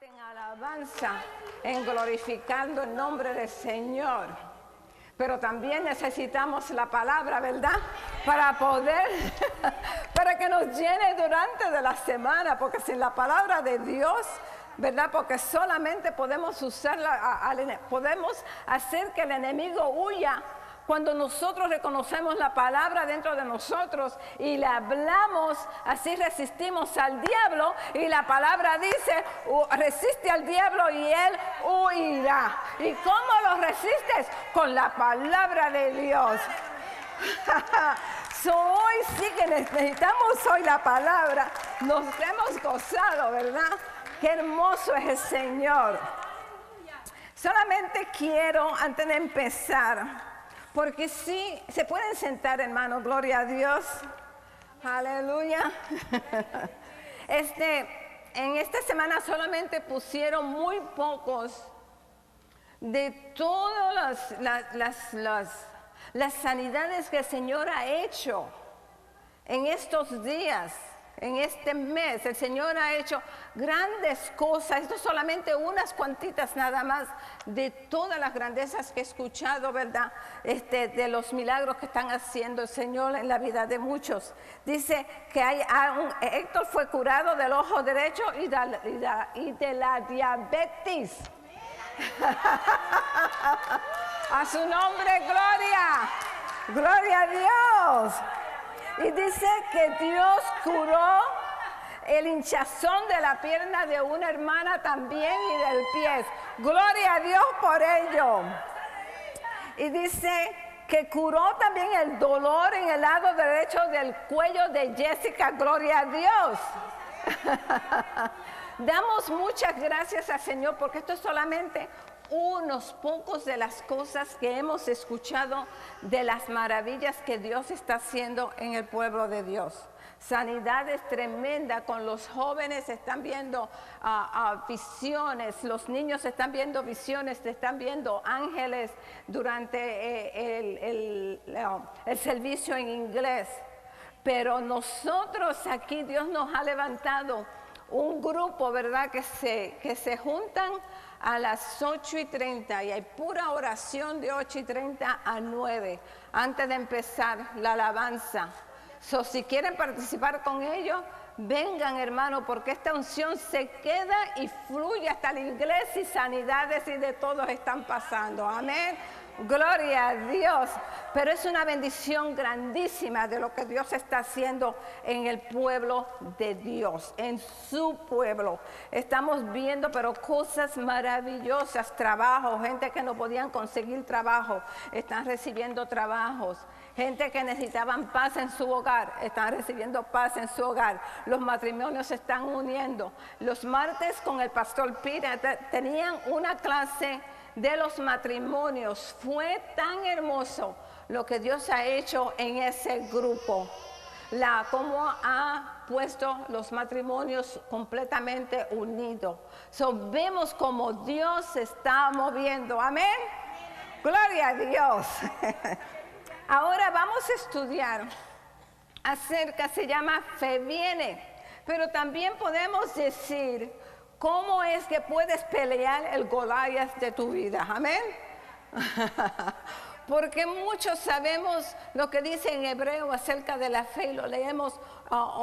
En alabanza, en glorificando el nombre del Señor. Pero también necesitamos la palabra, ¿verdad? Para poder, para que nos llene durante de la semana, porque sin la palabra de Dios, ¿verdad? Porque solamente podemos usarla, podemos hacer que el enemigo huya. Cuando nosotros reconocemos la palabra dentro de nosotros y la hablamos, así resistimos al diablo. Y la palabra dice, resiste al diablo y él huirá. ¿Y cómo lo resistes? Con la palabra de Dios. Hoy sí que necesitamos hoy la palabra. Nos hemos gozado, ¿verdad? Qué hermoso es el Señor. Solamente quiero, antes de empezar, porque sí, se pueden sentar, hermano, gloria a Dios. Aleluya. En esta semana solamente pusieron muy pocos de todas las sanidades que el Señor ha hecho en estos días. En este mes el Señor ha hecho grandes cosas. Esto solamente unas cuantitas nada más de todas las grandezas que he escuchado, ¿verdad? De los milagros que están haciendo el Señor en la vida de muchos. Dice que Héctor fue curado del ojo derecho y de la diabetes. A su nombre, gloria. Gloria a Dios. Y dice que Dios curó el hinchazón de la pierna de una hermana también y del pie. Gloria a Dios por ello. Y dice que curó también el dolor en el lado derecho del cuello de Jessica. Gloria a Dios. Damos muchas gracias al Señor porque esto es solamente unos pocos de las cosas que hemos escuchado de las maravillas que Dios está haciendo en el pueblo de Dios. Sanidades tremendas, con los jóvenes están viendo visiones, los niños están viendo visiones, están viendo ángeles durante el servicio en inglés. Pero nosotros aquí, Dios nos ha levantado un grupo, ¿verdad? Que se juntan a las 8:30 y hay pura oración de 8:30 a 9 antes de empezar la alabanza. Si quieren participar con ellos, vengan, hermano, porque esta unción se queda y fluye hasta la iglesia y sanidades y de todos están pasando. Amén. Gloria a Dios. Pero es una bendición grandísima de lo que Dios está haciendo en el pueblo de Dios, en su pueblo. Estamos viendo pero cosas maravillosas, trabajos, gente que no podían conseguir trabajo, están recibiendo trabajos. Gente que necesitaban paz en su hogar, están recibiendo paz en su hogar. Los matrimonios se están uniendo. Los martes con el pastor Pira tenían una clase de los matrimonios. Fue tan hermoso lo que Dios ha hecho en ese grupo. Cómo ha puesto los matrimonios completamente unidos. Vemos como Dios se está moviendo. Amén. Gloria a Dios. Ahora vamos a estudiar se llama Fe Viene, pero también podemos decir cómo es que puedes pelear el Goliat de tu vida. Amén. Porque muchos sabemos lo que dice en hebreo acerca de la fe y lo leemos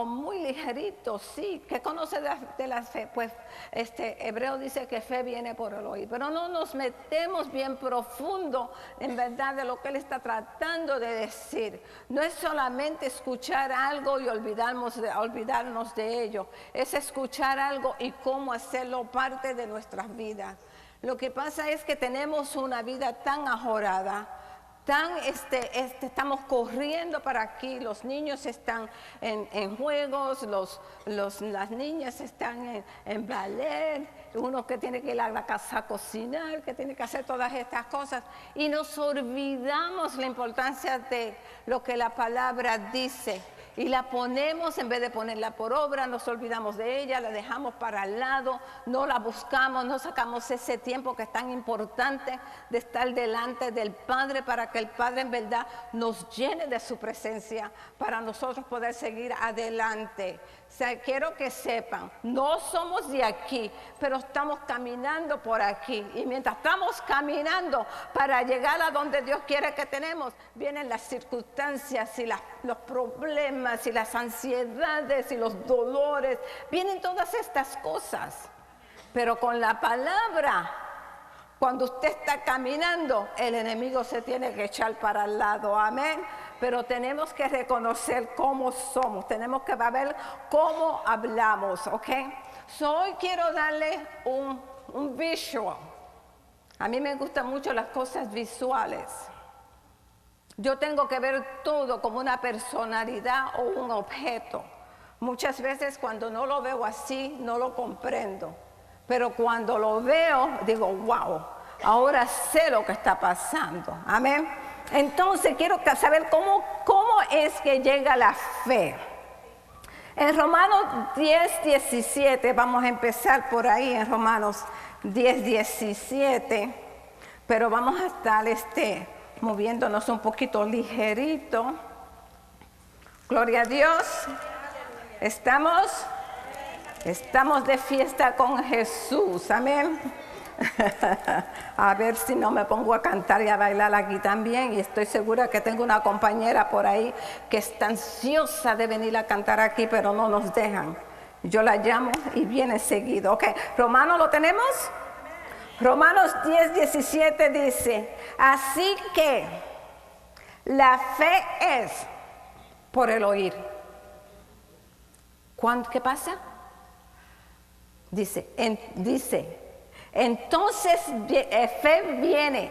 muy ligerito, sí, que conoce de la fe. Pues hebreo dice que fe viene por el oír, pero no nos metemos bien profundo en verdad de lo que él está tratando de decir. No es solamente escuchar algo y olvidarnos de ello, es escuchar algo y cómo hacerlo parte de nuestras vidas. Lo que pasa es que tenemos una vida tan ajorada, estamos corriendo para aquí, los niños están en juegos, las niñas están en ballet, uno que tiene que ir a la casa a cocinar, que tiene que hacer todas estas cosas, y nos olvidamos la importancia de lo que la palabra dice. Y la ponemos, en vez de ponerla por obra, nos olvidamos de ella, la dejamos para el lado, no la buscamos, no sacamos ese tiempo que es tan importante de estar delante del Padre para que el Padre en verdad nos llene de su presencia para nosotros poder seguir adelante. O sea, quiero que sepan, no somos de aquí, pero estamos caminando por aquí. Y mientras estamos caminando para llegar a donde Dios quiere que tenemos, vienen las circunstancias y los problemas y las ansiedades y los dolores. Vienen todas estas cosas. Pero con la palabra, cuando usted está caminando, el enemigo se tiene que echar para el lado. Amén. Pero tenemos que reconocer cómo somos, tenemos que ver cómo hablamos, ¿ok? Hoy quiero darle un visual. A mí me gustan mucho las cosas visuales. Yo tengo que ver todo como una personalidad o un objeto. Muchas veces cuando no lo veo así, no lo comprendo. Pero cuando lo veo, digo, wow, ahora sé lo que está pasando. Amén. Entonces quiero saber cómo es que llega la fe. En Romanos 10:17, vamos a empezar por ahí en Romanos 10:17, pero vamos a estar moviéndonos un poquito ligerito. Gloria a Dios. Estamos de fiesta con Jesús. Amén. A ver si no me pongo a cantar y a bailar aquí también, y estoy segura que tengo una compañera por ahí que está ansiosa de venir a cantar aquí, pero no nos dejan. Yo la llamo y viene seguido. Ok, Romanos, ¿lo tenemos? Romanos 10:17 dice, así que la fe es por el oír. ¿Qué pasa? Dice, entonces fe viene,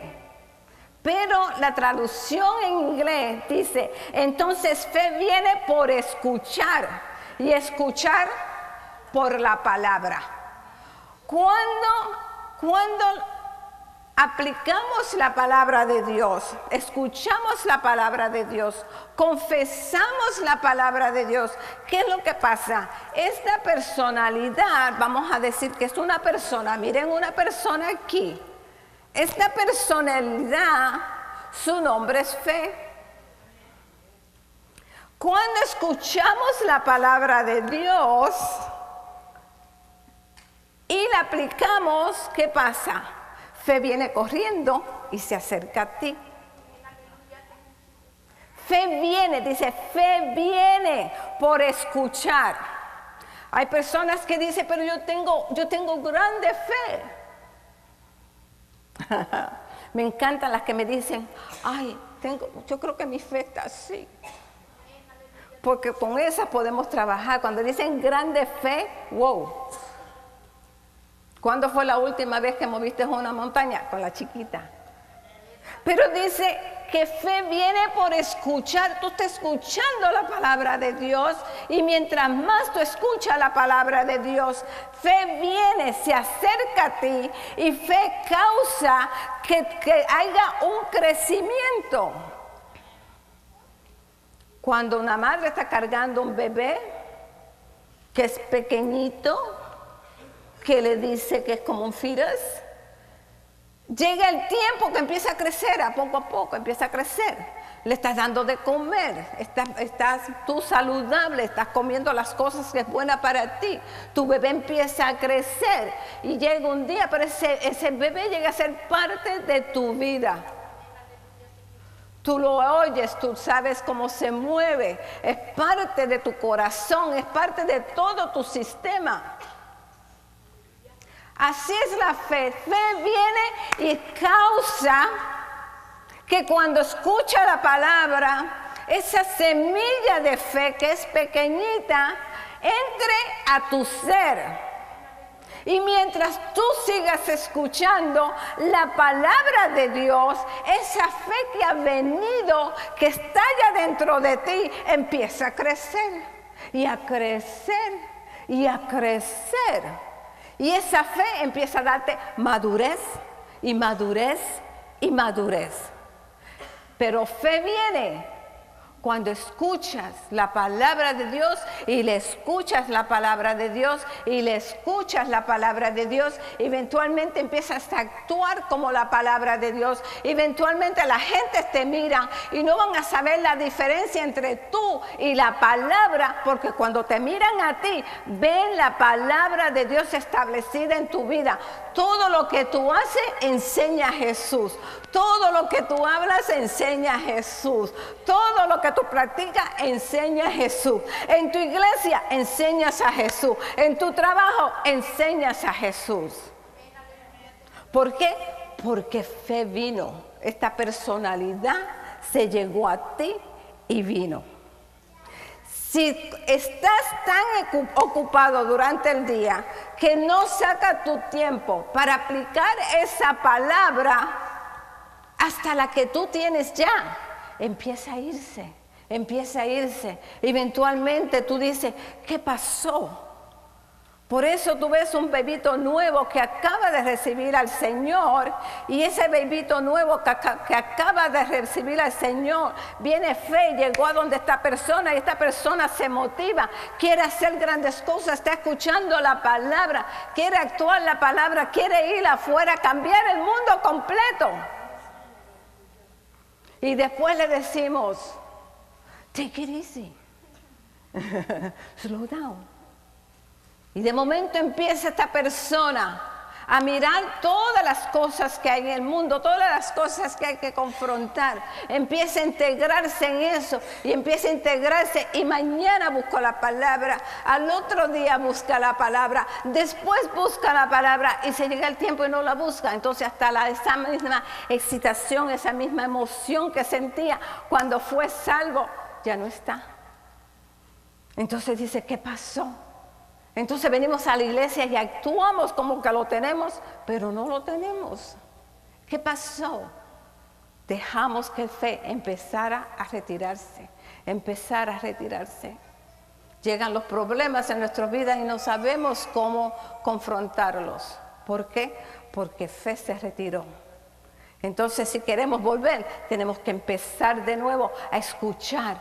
pero la traducción en inglés dice, entonces fe viene por escuchar, y escuchar por la palabra. Cuando aplicamos la palabra de Dios, escuchamos la palabra de Dios, confesamos la palabra de Dios, ¿qué es lo que pasa? Esta personalidad, vamos a decir que es una persona, miren una persona aquí, esta personalidad, su nombre es fe. Cuando escuchamos la palabra de Dios y la aplicamos, ¿qué pasa? Fe viene corriendo y se acerca a ti. Fe viene, dice, fe viene por escuchar. Hay personas que dicen, pero yo tengo grande fe. Me encantan las que me dicen, ay, yo creo que mi fe está así. Porque con esa podemos trabajar. Cuando dicen grande fe, wow. ¿Cuándo fue la última vez que moviste una montaña? Con la chiquita. Pero dice que fe viene por escuchar. Tú estás escuchando la palabra de Dios, y mientras más tú escuchas la palabra de Dios, fe viene, se acerca a ti, y fe causa que haya un crecimiento. Cuando una madre está cargando un bebé que es pequeñito, que le dice que es como un fetus, llega el tiempo que empieza a crecer, a poco empieza a crecer. Le estás dando de comer, estás tú saludable, estás comiendo las cosas que es buena para ti. Tu bebé empieza a crecer y llega un día, pero ese bebé llega a ser parte de tu vida. Tú lo oyes, tú sabes cómo se mueve, es parte de tu corazón, es parte de todo tu sistema. Así es la fe. Fe viene y causa que cuando escucha la palabra, esa semilla de fe que es pequeñita, entre a tu ser. Y mientras tú sigas escuchando la palabra de Dios, esa fe que ha venido, que está ya dentro de ti, empieza a crecer y a crecer y a crecer. Y esa fe empieza a darte madurez y madurez y madurez. Pero fe viene Cuando escuchas la palabra de Dios y le escuchas la palabra de Dios y le escuchas la palabra de Dios, eventualmente empiezas a actuar como la palabra de Dios. Eventualmente la gente te mira y no van a saber la diferencia entre tú y la palabra, porque cuando te miran a ti, ven la palabra de Dios establecida en tu vida. Todo lo que tú haces enseña a Jesús. Todo lo que tú hablas enseña a Jesús. Todo lo que tú practicas enseña a Jesús. En tu iglesia enseñas a Jesús. En tu trabajo enseñas a Jesús. ¿Por qué? Porque fe vino. Esta personalidad se llegó a ti y vino. Si estás tan ocupado durante el día que no sacas tu tiempo para aplicar esa palabra, hasta la que tú tienes ya, empieza a irse. Eventualmente tú dices, ¿qué pasó? Por eso tú ves un bebito nuevo que acaba de recibir al Señor, y ese bebito nuevo que acaba de recibir al Señor, viene fe y llegó a donde esta persona, y esta persona se motiva, quiere hacer grandes cosas, está escuchando la palabra, quiere actuar la palabra, quiere ir afuera, cambiar el mundo completo. Y después le decimos, take it easy, slow down. Y de momento empieza esta persona a mirar todas las cosas que hay en el mundo, todas las cosas que hay que confrontar. Empieza a integrarse en eso y empieza a integrarse, y mañana busca la palabra, al otro día busca la palabra, después busca la palabra y se llega el tiempo y no la busca. Entonces hasta esa misma excitación, esa misma emoción que sentía cuando fue salvo, ya no está. Entonces dice, ¿qué pasó? Entonces venimos a la iglesia y actuamos como que lo tenemos, pero no lo tenemos. ¿Qué pasó? Dejamos que fe empezara a retirarse. Llegan los problemas en nuestras vidas y no sabemos cómo confrontarlos. ¿Por qué? Porque fe se retiró. Entonces, si queremos volver, tenemos que empezar de nuevo a escuchar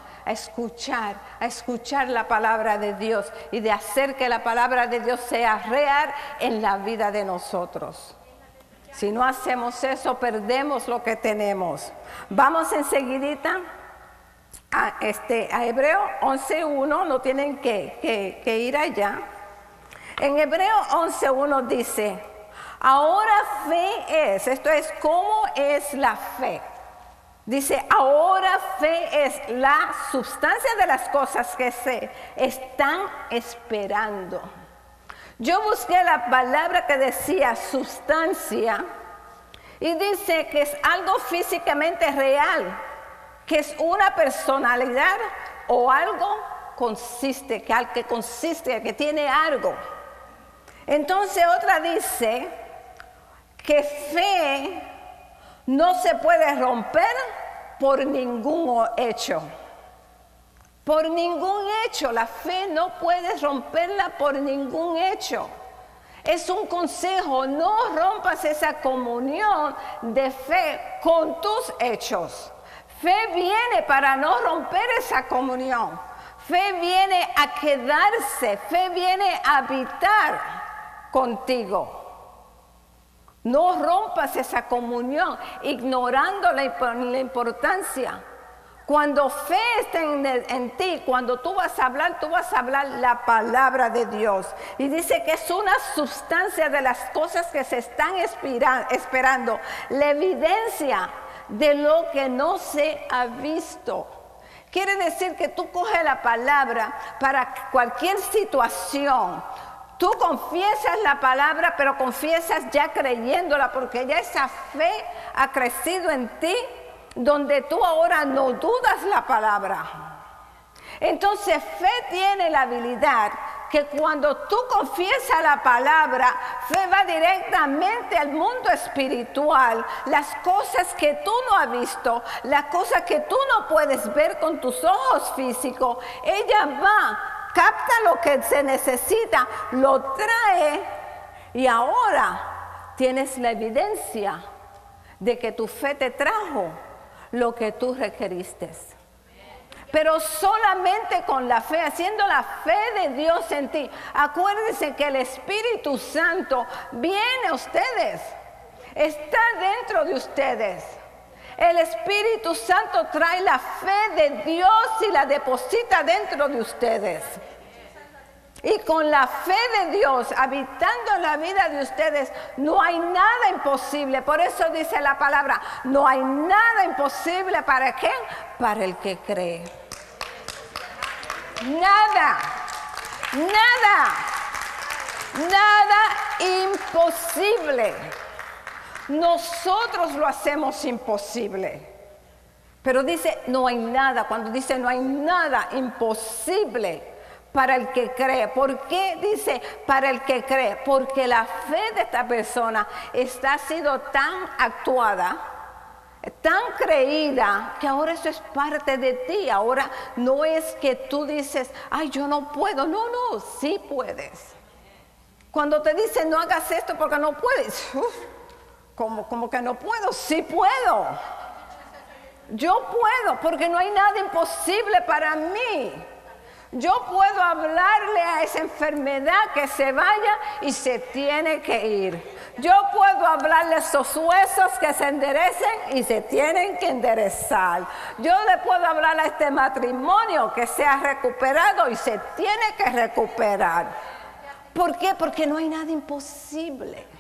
la palabra de Dios, y de hacer que la palabra de Dios sea real en la vida de nosotros. Si no hacemos eso, perdemos lo que tenemos. Vamos enseguidita a Hebreo 11:1, no tienen que ir allá. En Hebreo 11:1 dice, ahora fe es, esto es, ¿cómo es la fe? Dice, ahora fe es la sustancia de las cosas que se están esperando. Yo busqué la palabra que decía sustancia, y dice que es algo físicamente real, que es una personalidad o algo que tiene algo. Entonces otra dice que fe no se puede romper por ningún hecho. Por ningún hecho, la fe no puedes romperla por ningún hecho. Es un consejo, no rompas esa comunión de fe con tus hechos. Fe viene para no romper esa comunión. Fe viene a quedarse, fe viene a habitar contigo. No rompas esa comunión ignorando la importancia. Cuando fe está en ti, cuando tú vas a hablar la palabra de Dios. Y dice que es una sustancia de las cosas que se están esperando, la evidencia de lo que no se ha visto. Quiere decir que tú coges la palabra para cualquier situación. Tú confiesas la palabra, pero confiesas ya creyéndola, porque ya esa fe ha crecido en ti, donde tú ahora no dudas la palabra. Entonces fe tiene la habilidad que cuando tú confiesas la palabra, fe va directamente al mundo espiritual. Las cosas que tú no has visto, las cosas que tú no puedes ver con tus ojos físicos, ella va, capta lo que se necesita, lo trae, y ahora tienes la evidencia de que tu fe te trajo lo que tú requeriste. pero solamente con la fe, haciendo la fe de Dios en ti. Acuérdense que el Espíritu Santo viene a ustedes, está dentro de ustedes. El Espíritu Santo trae la fe de Dios y la deposita dentro de ustedes. Y con la fe de Dios habitando en la vida de ustedes, no hay nada imposible. Por eso dice la palabra, no hay nada imposible. ¿Para qué? Para el que cree. Nada, nada, nada imposible. Nosotros lo hacemos imposible. Pero dice, no hay nada. Cuando dice no hay nada imposible para el que cree. ¿Por qué dice para el que cree? Porque la fe de esta persona está sido tan actuada, tan creída, que ahora eso es parte de ti. Ahora no es que tú dices, ay, yo no puedo. No, no, sí puedes. Cuando te dicen no hagas esto porque no puedes, como que no puedo, sí puedo. Yo puedo, porque no hay nada imposible para mí. Yo puedo hablarle a esa enfermedad que se vaya y se tiene que ir. Yo puedo hablarle a esos huesos que se enderecen y se tienen que enderezar. Yo le puedo hablar a este matrimonio que se ha recuperado y se tiene que recuperar. ¿Por qué? Porque no hay nada imposible.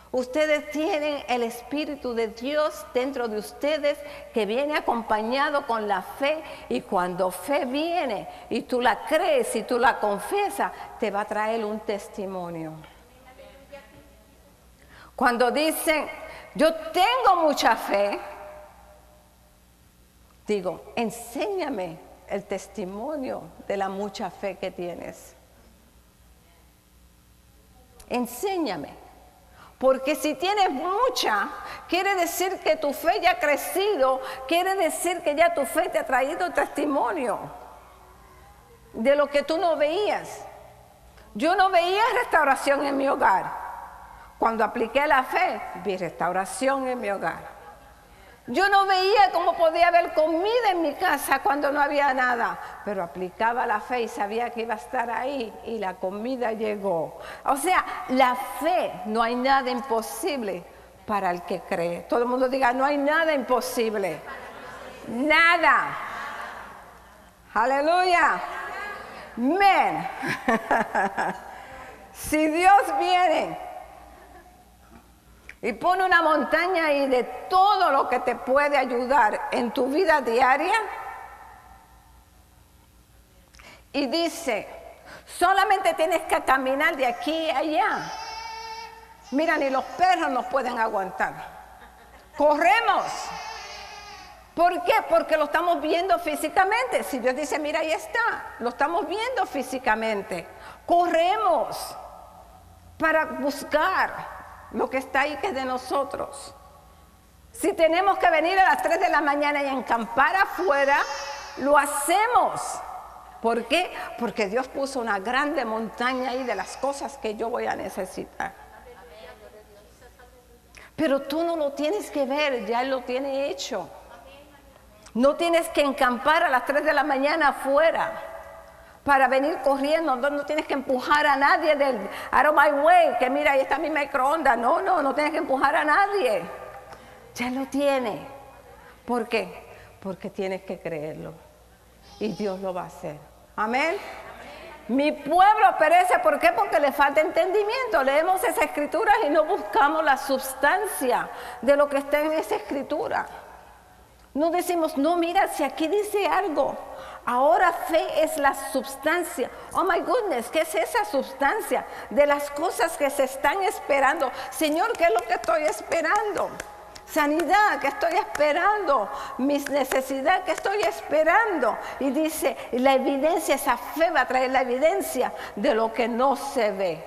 Ustedes tienen el Espíritu de Dios dentro de ustedes, que viene acompañado con la fe, y cuando fe viene y tú la crees y tú la confiesas, te va a traer un testimonio. Cuando dicen, yo tengo mucha fe, digo, enséñame el testimonio de la mucha fe que tienes. Enséñame. Porque si tienes mucha, quiere decir que tu fe ya ha crecido, quiere decir que ya tu fe te ha traído testimonio de lo que tú no veías. Yo no veía restauración en mi hogar. Cuando apliqué la fe, vi restauración en mi hogar. Yo no veía cómo podía haber comida en mi casa cuando no había nada, pero aplicaba la fe y sabía que iba a estar ahí y la comida llegó. O sea, la fe, no hay nada imposible para el que cree. Todo el mundo diga, no hay nada imposible. Nada. Aleluya. Amén. Si Dios viene y pone una montaña ahí de todo lo que te puede ayudar en tu vida diaria, y dice, solamente tienes que caminar de aquí a allá. Mira, ni los perros nos pueden aguantar. Corremos. ¿Por qué? Porque lo estamos viendo físicamente. Si Dios dice, mira, ahí está, lo estamos viendo físicamente. Corremos para buscar lo que está ahí, que es de nosotros. Si tenemos que venir a las 3 de la mañana y encampar afuera, lo hacemos. ¿Por qué? Porque Dios puso una grande montaña ahí de las cosas que yo voy a necesitar. Pero tú no lo tienes que ver, ya Él lo tiene hecho. No tienes que encampar a las 3 de la mañana afuera para venir corriendo. No tienes que empujar a nadie del out of my way, que mira, ahí está mi microondas. No tienes que empujar a nadie. Ya lo tiene. ¿Por qué? Porque tienes que creerlo. Y Dios lo va a hacer. Amén. Mi pueblo perece, ¿por qué? Porque le falta entendimiento. Leemos esas escrituras y no buscamos la substancia de lo que está en esa escritura. No decimos, no, mira, si aquí dice algo. Ahora fe es la substancia. Oh my goodness, ¿qué es esa substancia? De las cosas que se están esperando. Señor, ¿qué es lo que estoy esperando? Sanidad, ¿qué estoy esperando? Mis necesidades, ¿qué estoy esperando? Y dice, la evidencia, esa fe va a traer la evidencia de lo que no se ve.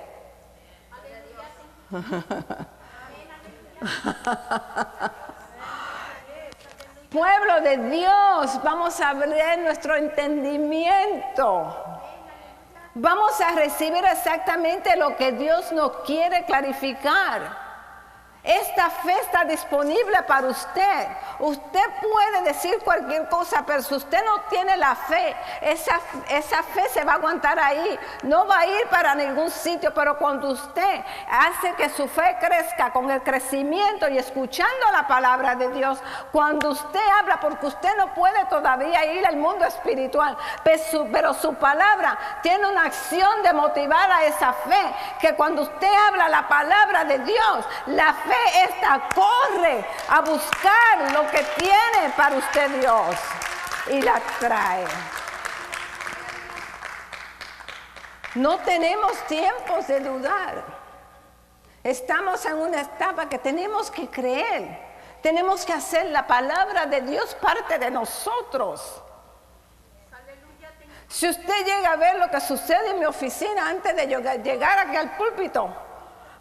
Pueblo de Dios, vamos a abrir nuestro entendimiento. Vamos a recibir exactamente lo que Dios nos quiere clarificar. Esta fe está disponible para usted. Usted puede decir cualquier cosa, pero si usted no tiene la fe, esa fe se va a aguantar ahí, no va a ir para ningún sitio. Pero cuando usted hace que su fe crezca con el crecimiento y escuchando la palabra de Dios, cuando usted habla, porque usted no puede todavía ir al mundo espiritual, pero su palabra tiene una acción de motivar a esa fe, que cuando usted habla la palabra de Dios, la fe esta corre a buscar lo que tiene para usted Dios y la trae. No tenemos tiempos de dudar. Estamos en una etapa que tenemos que creer. Tenemos que hacer la palabra de Dios parte de nosotros. Si usted llega a ver lo que sucede en mi oficina antes de llegar aquí al púlpito,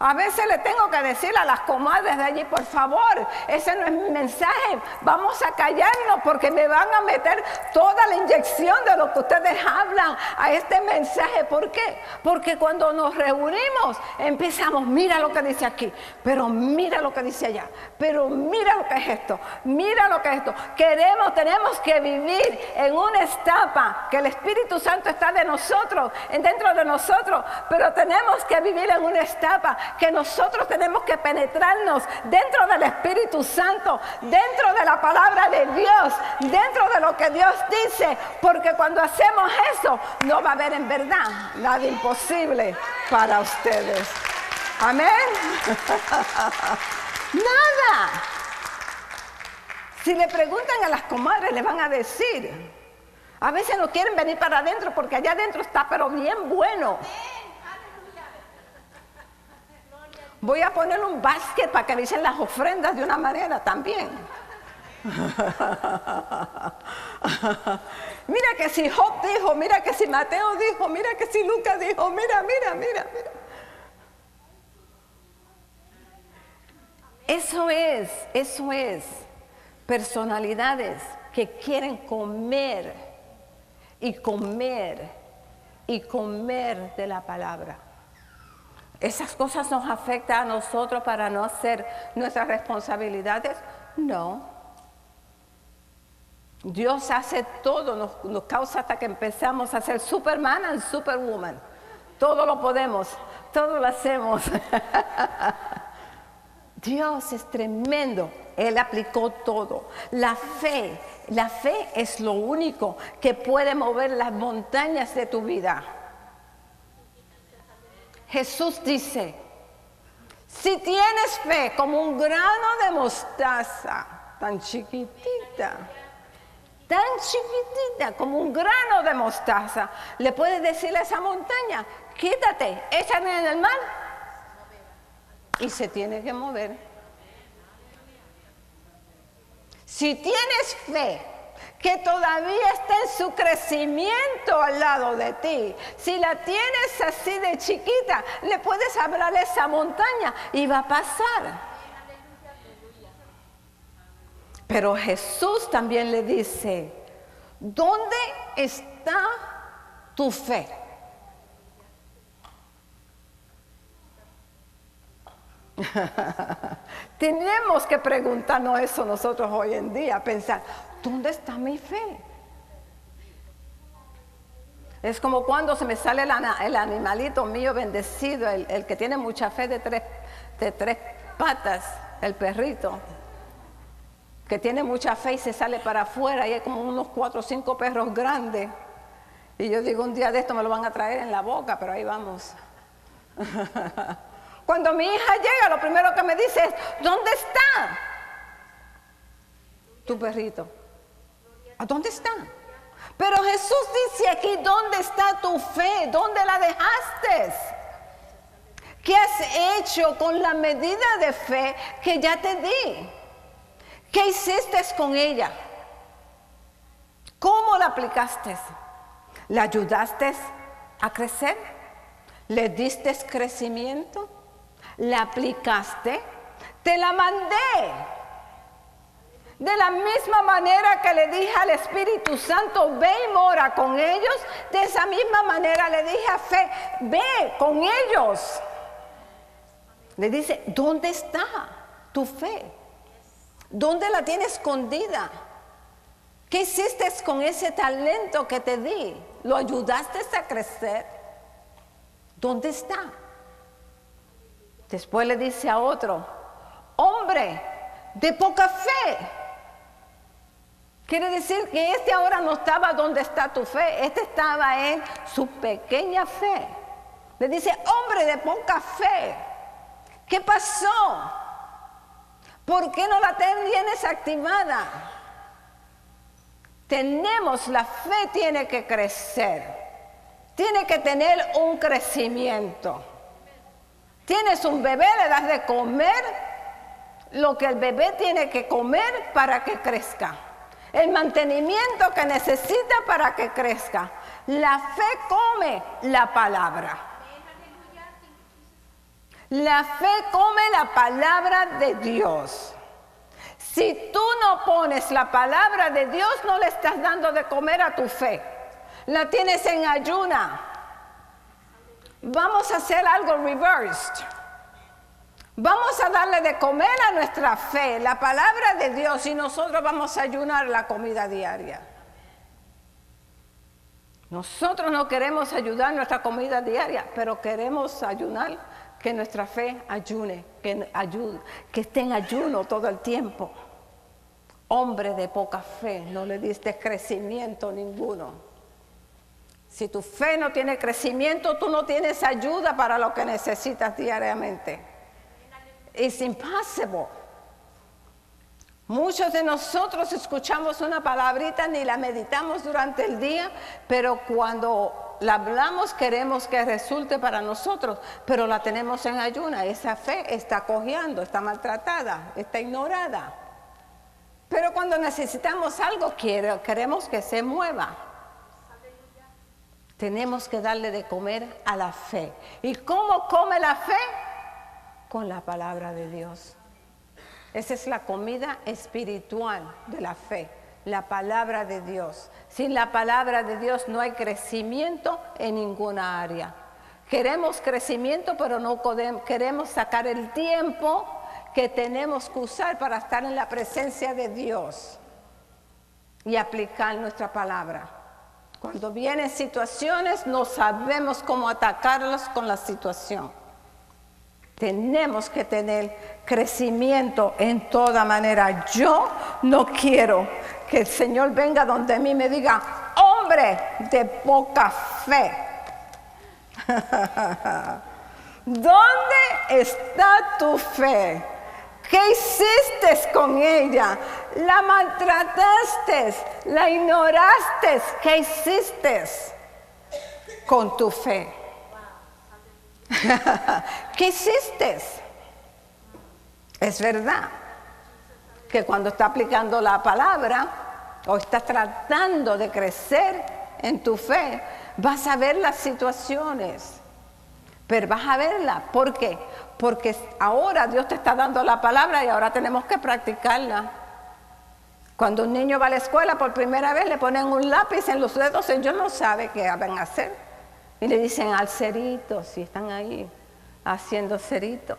a veces le tengo que decir a las comadres de allí, por favor, ese no es mi mensaje, vamos a callarnos porque me van a meter toda la inyección de lo que ustedes hablan a este mensaje. ¿Por qué? Porque cuando nos reunimos empezamos, mira lo que dice aquí, pero mira lo que dice allá, pero mira lo que es esto, mira lo que es esto. Tenemos que vivir en una etapa que el Espíritu Santo está dentro de nosotros, pero tenemos que vivir en una etapa que nosotros tenemos que penetrarnos dentro del Espíritu Santo, dentro de la palabra de Dios, dentro de lo que Dios dice, porque cuando hacemos eso no va a haber en verdad nada imposible para ustedes. Amén. Nada. Si le preguntan a las comadres, le van a decir, a veces no quieren venir para adentro porque allá adentro está pero bien bueno. Voy a poner un basket para que dicen las ofrendas de una manera también. Mira que si Job dijo, mira que si Mateo dijo, mira que si Lucas dijo, mira. Eso es personalidades que quieren comer y comer y comer de la palabra. ¿Esas cosas nos afectan a nosotros para no hacer nuestras responsabilidades? No. Dios hace todo, nos causa hasta que empezamos a ser Superman and Superwoman. Todo lo podemos, todo lo hacemos. Dios es tremendo, Él aplicó todo. La fe es lo único que puede mover las montañas de tu vida. Jesús dice, si tienes fe como un grano de mostaza, tan chiquitita, como un grano de mostaza, le puedes decirle a esa montaña, quítate, échame en el mar, y se tiene que mover. Si tienes fe que todavía está en su crecimiento al lado de ti, si la tienes así de chiquita, le puedes hablar a esa montaña y va a pasar. Pero Jesús también le dice, ¿dónde está tu fe? Tenemos que preguntarnos eso nosotros hoy en día, pensar, ¿dónde está mi fe? Es como cuando se me sale el animalito mío bendecido, el que tiene mucha fe de tres patas, el perrito, que tiene mucha fe y se sale para afuera y hay como unos 4 o 5 perros grandes. Y yo digo, un día de esto me lo van a traer en la boca, pero ahí vamos. Cuando mi hija llega, lo primero que me dice es, ¿dónde está tu perrito? ¿A dónde está? Pero Jesús dice aquí, ¿dónde está tu fe? ¿Dónde la dejaste? ¿Qué has hecho con la medida de fe que ya te di? ¿Qué hiciste con ella? ¿Cómo la aplicaste? ¿La ayudaste a crecer? ¿Le diste crecimiento? ¿La aplicaste? Te la mandé. De la misma manera que le dije al Espíritu Santo, ve y mora con ellos, de esa misma manera le dije a fe, ve con ellos. Le dice, ¿dónde está tu fe? ¿Dónde la tienes escondida? ¿Qué hiciste con ese talento que te di? ¿Lo ayudaste a crecer? ¿Dónde está? Después le dice a otro, hombre de poca fe. Quiere decir que este ahora no estaba donde está tu fe, este estaba en su pequeña fe. Le dice, hombre de poca fe, ¿qué pasó? ¿Por qué no la tienes activada? La fe tiene que crecer, tiene que tener un crecimiento. Tienes un bebé, le das de comer lo que el bebé tiene que comer para que crezca. El mantenimiento que necesita para que crezca. La fe come la palabra. La fe come la palabra de Dios. Si tú no pones la palabra de Dios, no le estás dando de comer a tu fe. La tienes en ayuna. Vamos a hacer algo reversed. Vamos a darle de comer a nuestra fe, la palabra de Dios, y nosotros vamos a ayunar la comida diaria. Nosotros no queremos ayudar nuestra comida diaria, pero queremos ayunar, que nuestra fe ayune, que esté en ayuno todo el tiempo. Hombre de poca fe, no le diste crecimiento ninguno. Si tu fe no tiene crecimiento, tú no tienes ayuda para lo que necesitas diariamente. It's impossible. Muchos de nosotros escuchamos una palabrita, ni la meditamos durante el día, pero cuando la hablamos queremos que resulte para nosotros, pero la tenemos en ayuna. Esa fe está cojeando, está maltratada, está ignorada. Pero cuando necesitamos algo, queremos que se mueva. Tenemos que darle de comer a la fe. ¿Y cómo come la fe? Con la palabra de Dios. Esa es la comida espiritual de la fe, la palabra de Dios. Sin la palabra de Dios no hay crecimiento en ninguna área. Queremos crecimiento, pero no queremos sacar el tiempo que tenemos que usar para estar en la presencia de Dios y aplicar nuestra palabra. Cuando vienen situaciones, no sabemos cómo atacarlas con la situación. Tenemos que tener crecimiento en toda manera. Yo no quiero que el Señor venga donde mí y me diga, hombre de poca fe. ¿Dónde está tu fe? ¿Qué hiciste con ella? ¿La maltrataste? ¿La ignoraste? ¿Qué hiciste con tu fe? ¿Qué hiciste? Es verdad que cuando está aplicando la palabra o estás tratando de crecer en tu fe, vas a ver las situaciones. Pero vas a verla. ¿Por qué? Porque ahora Dios te está dando la palabra y ahora tenemos que practicarla. Cuando un niño va a la escuela por primera vez, le ponen un lápiz en los dedos y ellos no saben qué van a hacer. Y le dicen al cerito, si están ahí haciendo cerito.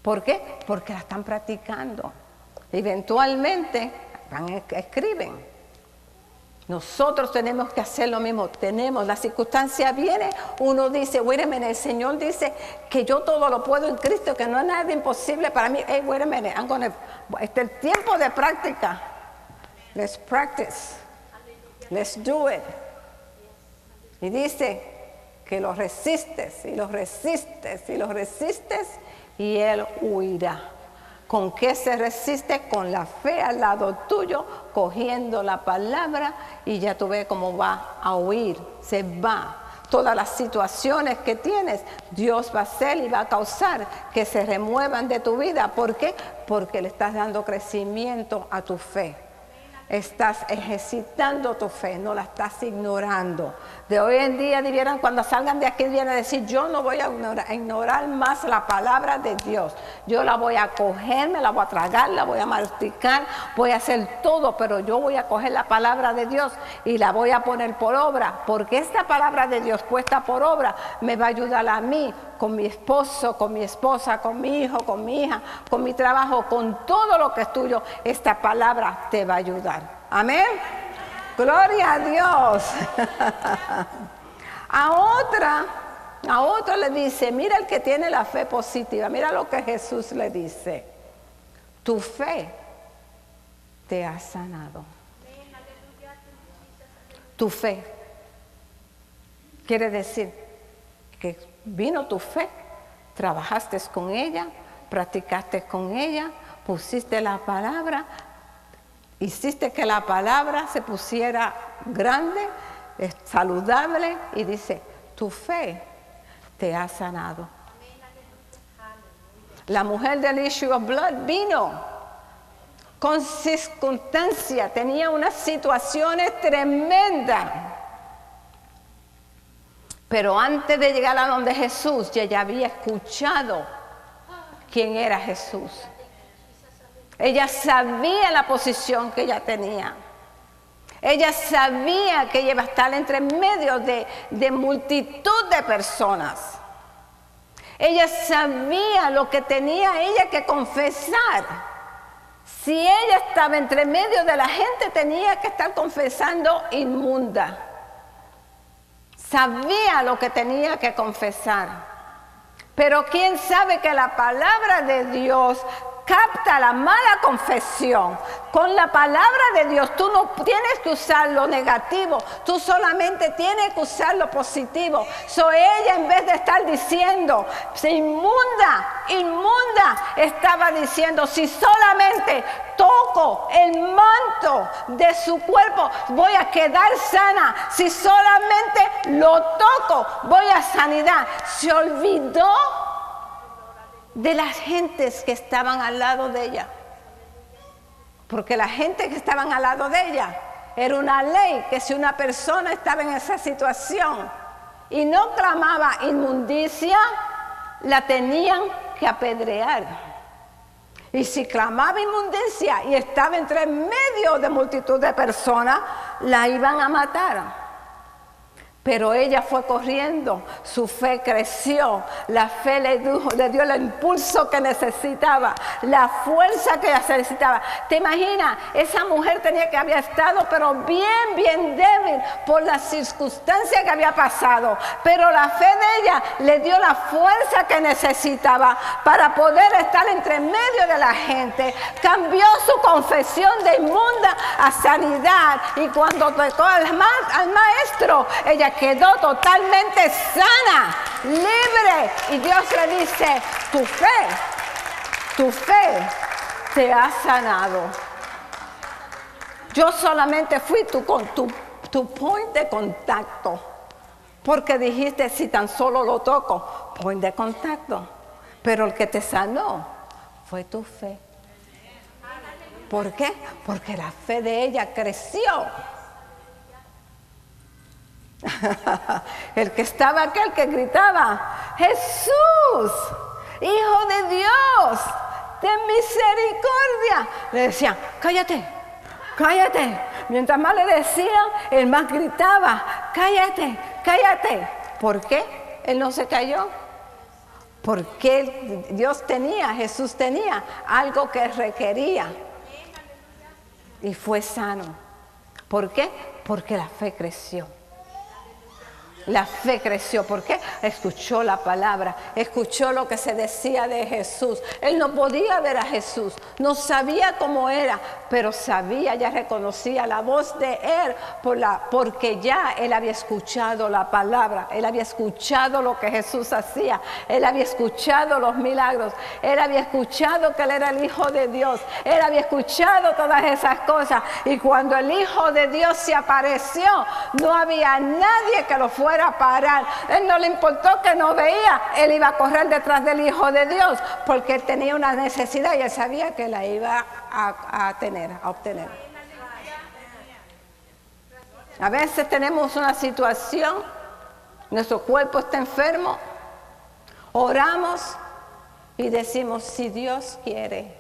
¿Por qué? Porque la están practicando. Eventualmente escriben. Nosotros tenemos que hacer lo mismo. La circunstancia viene, uno dice, wait a minute, el Señor dice que yo todo lo puedo en Cristo, que no es nada imposible para mí. Hey, wait a minute, este es el tiempo de práctica. Let's practice. Let's do it. Y dice que lo resistes, y lo resistes, y lo resistes, y Él huirá. ¿Con qué se resiste? Con la fe al lado tuyo, cogiendo la palabra, y ya tú ves cómo va a huir, se va. Todas las situaciones que tienes, Dios va a hacer y va a causar que se remuevan de tu vida. ¿Por qué? Porque le estás dando crecimiento a tu fe. Estás ejercitando tu fe, no la estás ignorando. De hoy en día debieran, cuando salgan de aquí, debieran decir, yo no voy a ignorar más la palabra de Dios. Yo la voy a coger, me la voy a tragar, la voy a masticar, voy a hacer todo, pero yo voy a coger la palabra de Dios y la voy a poner por obra, porque esta palabra de Dios puesta por obra me va a ayudar a mí, con mi esposo, con mi esposa, con mi hijo, con mi hija, con mi trabajo, con todo lo que es tuyo. Esta palabra te va a ayudar. Amén. Gloria a Dios. A otra le dice, mira el que tiene la fe positiva, mira lo que Jesús le dice. Tu fe te ha sanado. Tu fe. Quiere decir que vino tu fe, trabajaste con ella, practicaste con ella, pusiste la palabra, hiciste que la palabra se pusiera grande, saludable, y dice, tu fe te ha sanado. La mujer del issue of blood vino con circunstancia, tenía unas situaciones tremendas. Pero antes de llegar a donde Jesús, ella había escuchado quién era Jesús. Ella sabía la posición que ella tenía. Ella sabía que ella iba a estar entre medio de multitud de personas. Ella sabía lo que tenía ella que confesar. Si ella estaba entre medio de la gente, tenía que estar confesando inmunda. Sabía lo que tenía que confesar. Pero quién sabe que la palabra de Dios capta la mala confesión. Con la palabra de Dios tú no tienes que usar lo negativo, tú solamente tienes que usar lo positivo. Ella, en vez de estar diciendo, inmunda, estaba diciendo, si solamente toco el manto de su cuerpo, voy a quedar sana. Si solamente lo toco, voy a sanidad. Se olvidó de las gentes que estaban al lado de ella. Porque la gente que estaban al lado de ella, era una ley que si una persona estaba en esa situación y no clamaba inmundicia, la tenían que apedrear. Y si clamaba inmundicia y estaba entre medio de multitud de personas, la iban a matar. Pero ella fue corriendo, su fe creció, la fe le dio el impulso que necesitaba, la fuerza que necesitaba. ¿Te imaginas? Esa mujer tenía que haber estado, pero bien débil por las circunstancias que había pasado. Pero la fe de ella le dio la fuerza que necesitaba para poder estar entre medio de la gente. Cambió su confesión de inmunda a sanidad. Y cuando tocó al maestro, ella quedó totalmente sana, libre. Y Dios le dice, tu fe te ha sanado. Yo solamente fui tu point de contacto, porque dijiste, si tan solo lo toco, point de contacto. Pero el que te sanó fue tu fe. ¿Por qué? Porque la fe de ella creció. El que estaba aquel que gritaba, Jesús, Hijo de Dios, ten misericordia. Le decían, cállate. Mientras más le decían, él más gritaba, cállate. ¿Por qué él no se cayó? Porque Jesús tenía algo que requería. Y fue sano. ¿Por qué? Porque la fe creció. La fe creció. ¿Por qué? Escuchó la palabra, escuchó lo que se decía de Jesús. Él no podía ver a Jesús, no sabía cómo era, pero sabía, ya reconocía la voz de él porque ya él había escuchado la palabra, él había escuchado lo que Jesús hacía, él había escuchado los milagros, él había escuchado que él era el Hijo de Dios, él había escuchado todas esas cosas. Y cuando el Hijo de Dios se apareció, no había nadie que lo fuera a parar. Él no le importó que no veía, él iba a correr detrás del Hijo de Dios, porque él tenía una necesidad y él sabía que la iba a obtener. A veces tenemos una situación, nuestro cuerpo está enfermo, oramos y decimos, si Dios quiere.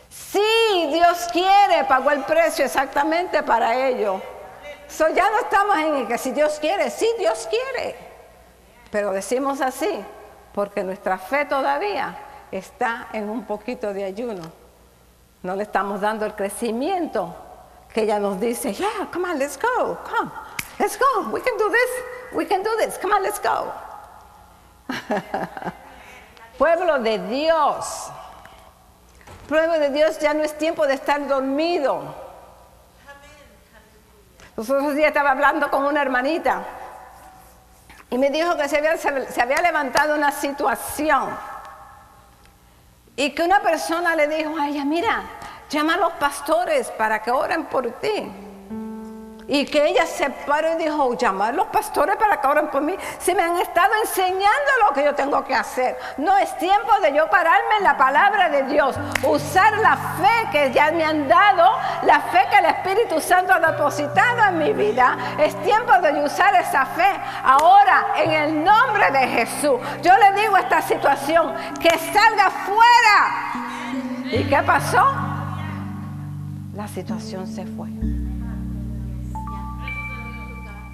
Sí, Dios quiere, pagó el precio exactamente para ello. Ya no estamos en el que si Dios quiere, sí, Dios quiere. Pero decimos así porque nuestra fe todavía está en un poquito de ayuno. No le estamos dando el crecimiento que ella nos dice, yeah, come on, let's go, come, let's go, we can do this, come on, let's go. Pueblo de Dios, ya no es tiempo de estar dormido. Los otros días estaba hablando con una hermanita y me dijo que se había levantado una situación y que una persona le dijo a ella, mira, llama a los pastores para que oren por ti. Y que ella se paró y dijo, llamar a los pastores para que oren por mí. Si me han estado enseñando lo que yo tengo que hacer. No es tiempo de yo pararme en la palabra de Dios. Usar la fe que ya me han dado, la fe que el Espíritu Santo ha depositado en mi vida. Es tiempo de usar esa fe. Ahora, en el nombre de Jesús, yo le digo a esta situación, que salga fuera. ¿Y qué pasó? La situación se fue.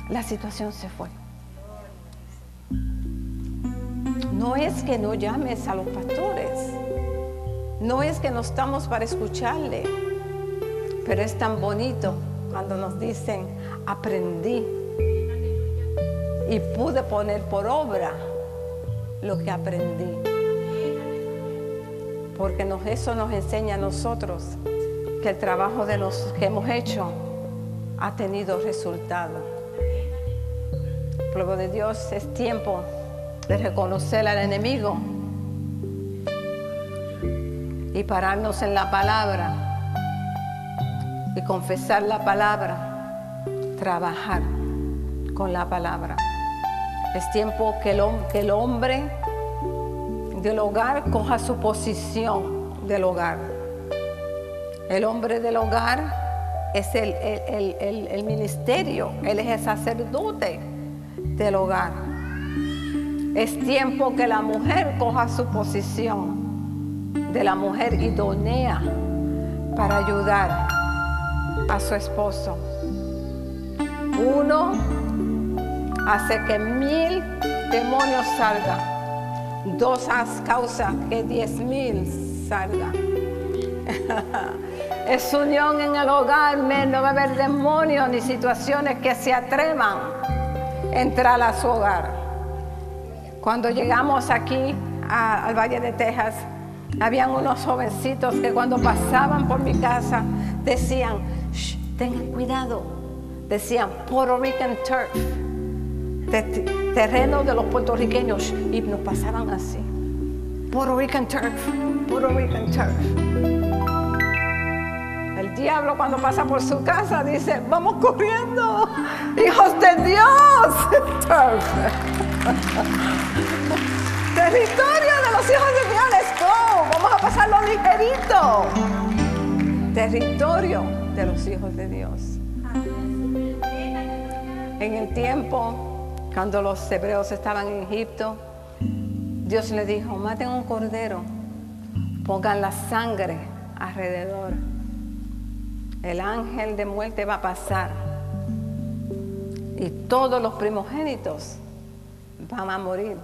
La situación se fue. No es que no llames a los pastores, no es que no estamos para escucharle, pero es tan bonito cuando nos dicen, aprendí y pude poner por obra lo que aprendí. Porque eso nos enseña a nosotros que el trabajo que hemos hecho ha tenido resultado. Pueblo de Dios, es tiempo de reconocer al enemigo y pararnos en la palabra y confesar la palabra, trabajar con la palabra. Es tiempo que el hombre del hogar coja su posición del hogar. El hombre del hogar es el ministerio, él es el sacerdote del hogar. Es tiempo que la mujer coja su posición de la mujer idónea para ayudar a su esposo. Uno hace que 1000 demonios salgan. 2 causa que 10,000 salgan. Es unión en el hogar, no va a haber demonios ni situaciones que se atrevan a entrar a su hogar. Cuando llegamos aquí al Valle de Texas, habían unos jovencitos que cuando pasaban por mi casa decían, tengan cuidado, decían Puerto Rican turf, terreno de los puertorriqueños, y nos pasaban así, Puerto Rican turf, Puerto Rican turf. El diablo cuando pasa por su casa dice, vamos corriendo, hijos de Dios, turf. Territorio de los hijos de Dios, let's go, vamos a pasarlo ligerito. Territorio de los hijos de Dios. En el tiempo, cuando los hebreos estaban en Egipto, Dios les dijo, maten un cordero, pongan la sangre alrededor. El ángel de muerte va a pasar y todos los primogénitos van a morir.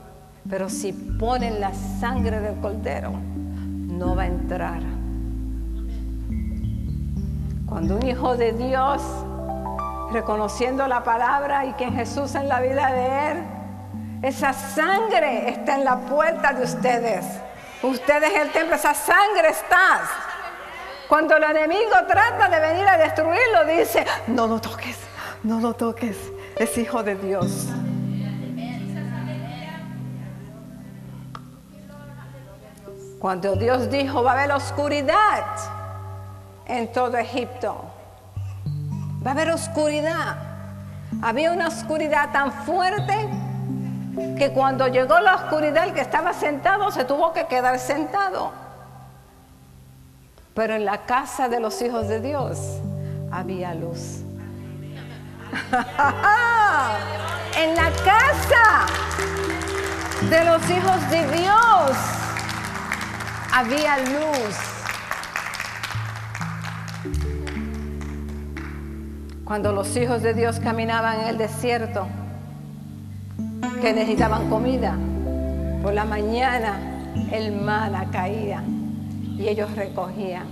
Pero si ponen la sangre del cordero, no va a entrar. Cuando un hijo de Dios, reconociendo la palabra y que Jesús en la vida de él, esa sangre está en la puerta de ustedes. Ustedes el templo, esa sangre está. Cuando el enemigo trata de venir a destruirlo, dice, no lo toques, no lo toques, es hijo de Dios. Cuando Dios dijo, va a haber oscuridad en todo Egipto, va a haber oscuridad. Había una oscuridad tan fuerte que cuando llegó la oscuridad, el que estaba sentado se tuvo que quedar sentado. Pero en la casa de los hijos de Dios había luz. En la casa de los hijos de Dios había luz. Cuando los hijos de Dios caminaban en el desierto, que necesitaban comida, por la mañana el maná caía y ellos recogían.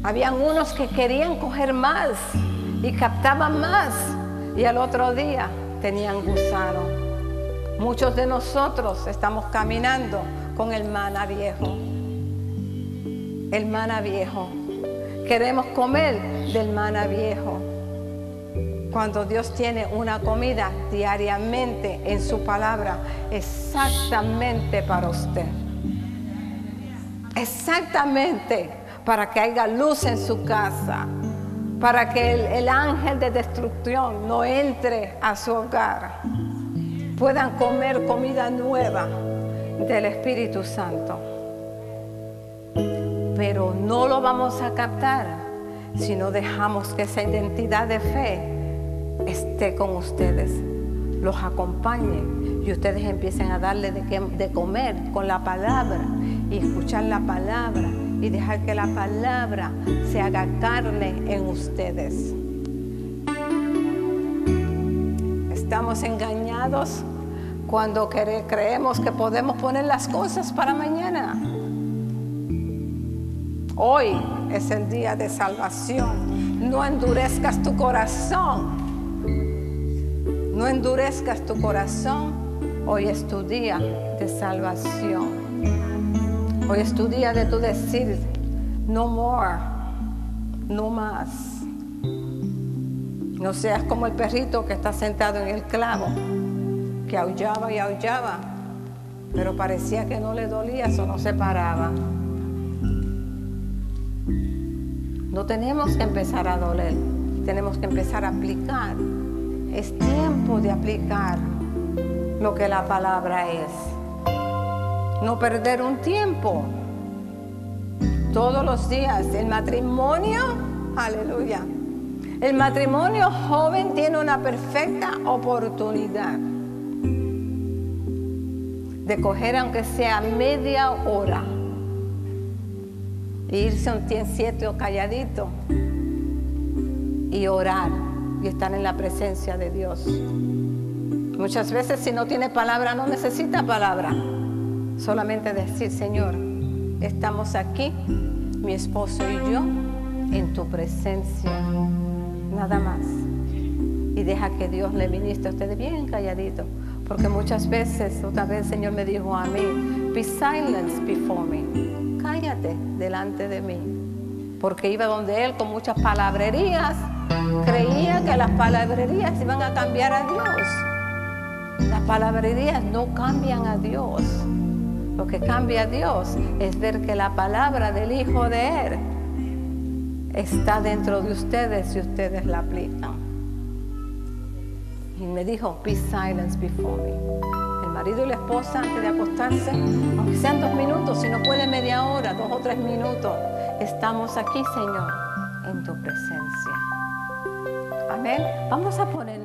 Habían unos que querían coger más y captaban más, y al otro día tenían gusano. Muchos de nosotros estamos caminando con el maná viejo. El maná viejo. Queremos comer del maná viejo. Cuando Dios tiene una comida diariamente en su palabra, exactamente para usted. Exactamente para que haya luz en su casa. Para que el ángel de destrucción no entre a su hogar. Puedan comer comida nueva del Espíritu Santo. Pero no lo vamos a captar si no dejamos que esa identidad de fe esté con ustedes, los acompañe y ustedes empiecen a darle de comer con la palabra y escuchar la palabra y dejar que la palabra se haga carne en ustedes. Estamos engañados cuando creemos que podemos poner las cosas para mañana. Hoy es el día de salvación. No endurezcas tu corazón. No endurezcas tu corazón. Hoy es tu día de salvación. Hoy es tu día de tu decir, no more, no más. No seas como el perrito que está sentado en el clavo, que aullaba y aullaba, pero parecía que no le dolía, eso no se paraba. No tenemos que empezar a doler, tenemos que empezar a aplicar. Es tiempo de aplicar lo que la palabra es. No perder un tiempo. Todos los días el matrimonio, aleluya. El matrimonio joven tiene una perfecta oportunidad de coger aunque sea media hora e irse un tiempito calladito y orar y estar en la presencia de Dios. Muchas veces si no tiene palabra, no necesita palabra. Solamente decir, Señor, estamos aquí, mi esposo y yo, en tu presencia. Nada más. Y deja que Dios le ministre a ustedes bien calladito. Porque muchas veces, otra vez el Señor me dijo a mí, be silent before me. Cállate delante de mí. Porque iba donde Él con muchas palabrerías. Creía que las palabrerías iban a cambiar a Dios. Las palabrerías no cambian a Dios. Lo que cambia a Dios es ver que la palabra del Hijo de Él está dentro de ustedes y ustedes la aplican. Y me dijo, be silent before me. El marido y la esposa antes de acostarse, aunque sean 2 minutos, si no puede media hora, 2 o 3 minutos, estamos aquí, Señor, en tu presencia. Amén. Vamos a poner